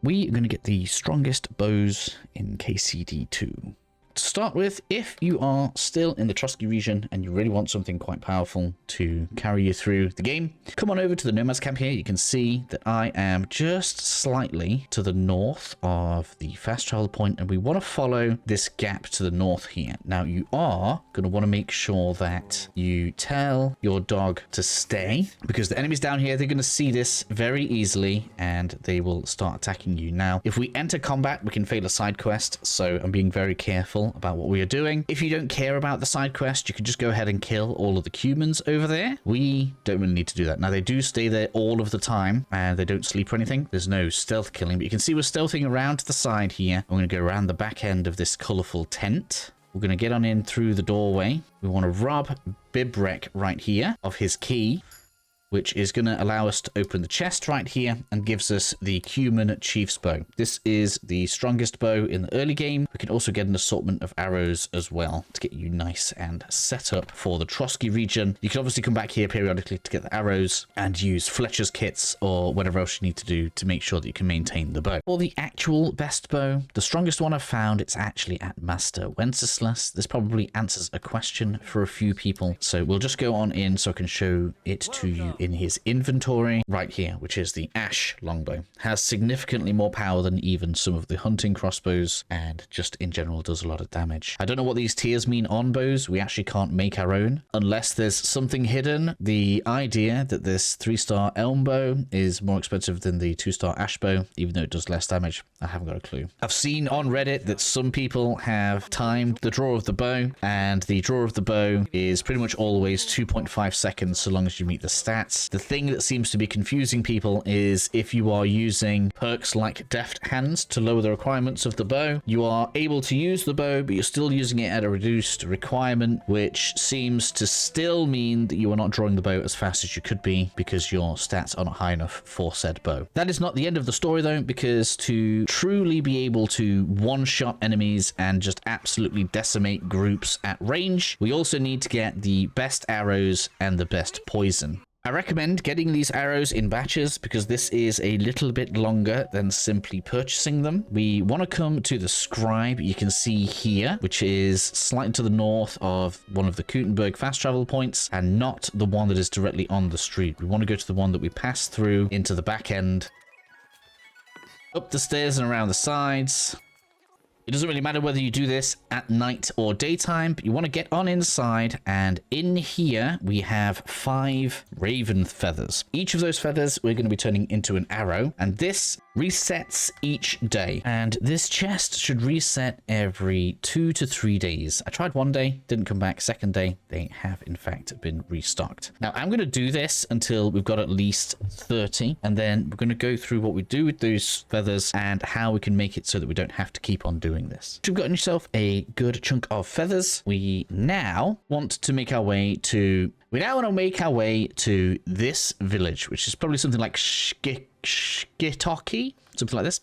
We are going to get the strongest bows in KCD 2. To start with, if you are still in the Trusky region and you really want something quite powerful to carry you through the game, come on over to the Nomad's camp here. You can see that I am just slightly to the north of the fast travel point, and we want to follow this gap to the north here. Now, you are going to want to make sure that you tell your dog to stay, because the enemies down here, they're going to see this very easily and they will start attacking you. Now, if we enter combat, we can fail a side quest, so I'm being very careful about what we are doing. If you don't care about the side quest, you can just go ahead and kill all of the Cumans over there. We don't really need to do that. Now, they do stay there all of the time and they don't sleep or anything. There's no stealth killing, but you can see we're stealthing around to the side here. I'm going to go around the back end of this colorful tent. We're going to get on in through the doorway. We want to rob Bibrek right here of his key, which is going to allow us to open the chest right here and gives us the Cuman Chief's Bow. This is the strongest bow in the early game. We can also get an assortment of arrows as well to get you nice and set up for the Trosky region. You can obviously come back here periodically to get the arrows and use Fletcher's kits or whatever else you need to do to make sure that you can maintain the bow. For the actual best bow, the strongest one I've found, it's actually at Master Wenceslas. This probably answers a question for a few people. So we'll just go on in so I can show it to you in his inventory right here, which is the Ash longbow. Has significantly more power than even some of the hunting crossbows and just in general does a lot of damage. I don't know what these tiers mean on bows. We actually can't make our own unless there's something hidden. The idea that this 3-star elm bow is more expensive than the 2-star ash bow, even though it does less damage, I haven't got a clue. I've seen on Reddit that some people have timed the draw of the bow, and the draw of the bow is pretty much always 2.5 seconds so long as you meet the stats. The thing that seems to be confusing people is if you are using perks like Deft Hands to lower the requirements of the bow, you are able to use the bow, but you're still using it at a reduced requirement, which seems to still mean that you are not drawing the bow as fast as you could be because your stats are not high enough for said bow. That is not the end of the story though, because to truly be able to one-shot enemies and just absolutely decimate groups at range, we also need to get the best arrows and the best poison. I recommend getting these arrows in batches because this is a little bit longer than simply purchasing them. We want to come to the scribe you can see here, which is slightly to the north of one of the Kutenberg fast travel points and not the one that is directly on the street. We want to go to the one that we pass through into the back end, up the stairs and around the sides. It doesn't really matter whether you do this at night or daytime, but you want to get on inside, and in here we have 5 raven feathers. Each of those feathers we're going to be turning into an arrow, and this resets each day. And this chest should reset every 2 to 3 days. I tried one day, didn't come back. Second day, they have in fact been restocked. Now I'm going to do this until we've got at least 30, and then we're going to go through what we do with those feathers and how we can make it so that we don't have to keep on doing this. You've gotten yourself a good chunk of feathers. We now want to make our way to this village, which is probably something like Skitoki, something like this.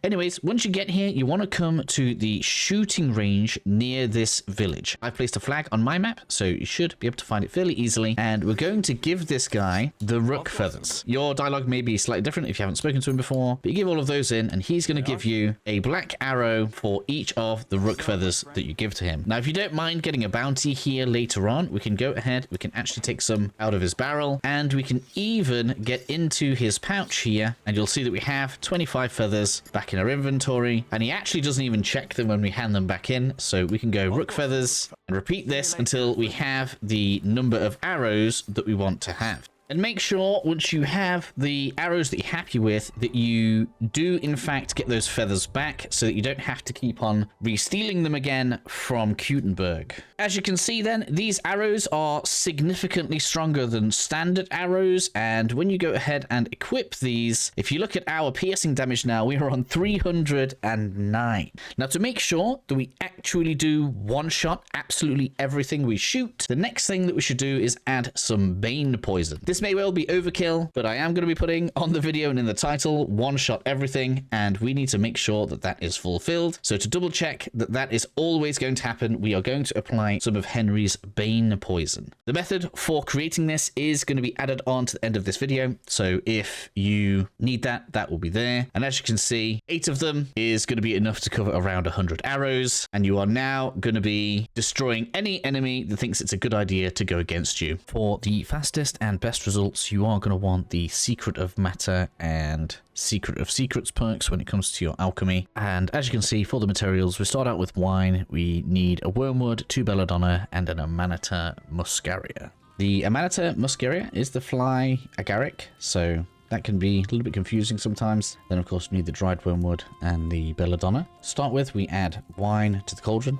Anyways, once you get here, you want to come to the shooting range near this village. I've placed a flag on my map, so you should be able to find it fairly easily. And we're going to give this guy the Rooke feathers. Your dialogue may be slightly different if you haven't spoken to him before, but you give all of those in, and he's going to give you a black arrow for each of the Rooke feathers that you give to him. Now, if you don't mind getting a bounty here later on, we can go ahead. We can actually take some out of his barrel, and we can even get into his pouch here, and you'll see that we have 25 feathers back in our inventory, and he actually doesn't even check them when we hand them back in, so we can go Rooke feathers and repeat this until we have the number of arrows that we want to have. And make sure once you have the arrows that you're happy with that you do in fact get those feathers back so that you don't have to keep on re-stealing them again from Kutenberg. As you can see then, these arrows are significantly stronger than standard arrows, and when you go ahead and equip these, if you look at our piercing damage now, we are on 309. Now, to make sure that we actually do one-shot absolutely everything we shoot, the next thing that we should do is add some Bane poison. This This may well be overkill, but I am going to be putting on the video and in the title, one-shot everything, and we need to make sure that that is fulfilled. So to double check that that is always going to happen, we are going to apply some of Henry's Bane poison. The method for creating this is going to be added on to the end of this video. So if you need that, that will be there. And as you can see, 8 of them is going to be enough to cover around 100 arrows. And you are now going to be destroying any enemy that thinks it's a good idea to go against you. For the fastest and best results, you are going to want the Secret of Matter and Secret of Secrets perks when it comes to your alchemy. And as you can see, for the materials, we start out with wine. We need a wormwood, 2 belladonna, and an amanita muscaria. The amanita muscaria is the fly agaric, so that can be a little bit confusing sometimes. Then of course we need the dried wormwood and the belladonna. To start with, we add wine to the cauldron.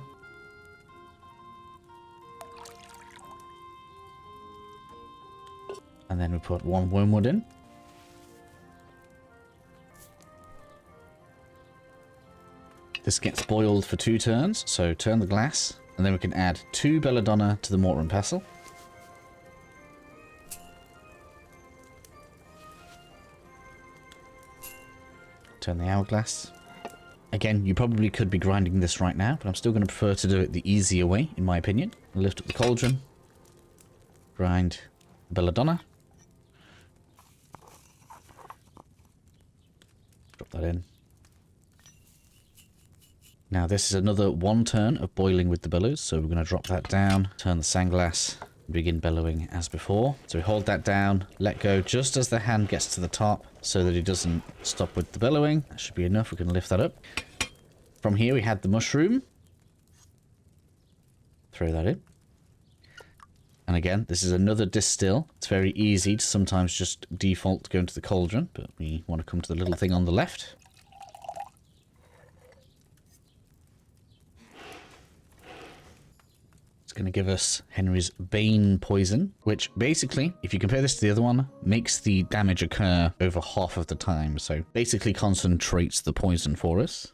And then we put 1 wormwood in. This gets boiled for 2 turns, so turn the glass, and then we can add 2 belladonna to the mortar and pestle. Turn the hourglass. Again, you probably could be grinding this right now, but I'm still going to prefer to do it the easier way, in my opinion. Lift up the cauldron. Grind belladonna. Drop that in. Now this is another 1 turn of boiling with the bellows, so we're going to drop that down, turn the sandglass, and begin bellowing as before. So we hold that down, let go just as the hand gets to the top so that it doesn't stop with the bellowing. That should be enough. We can lift that up. From here we had the mushroom. Throw that in. And again, this is another distill. It's very easy to sometimes just default to go into the cauldron, but we want to come to the little thing on the left. It's going to give us Henry's Bane poison, which basically, if you compare this to the other one, makes the damage occur over half of the time. So basically concentrates the poison for us.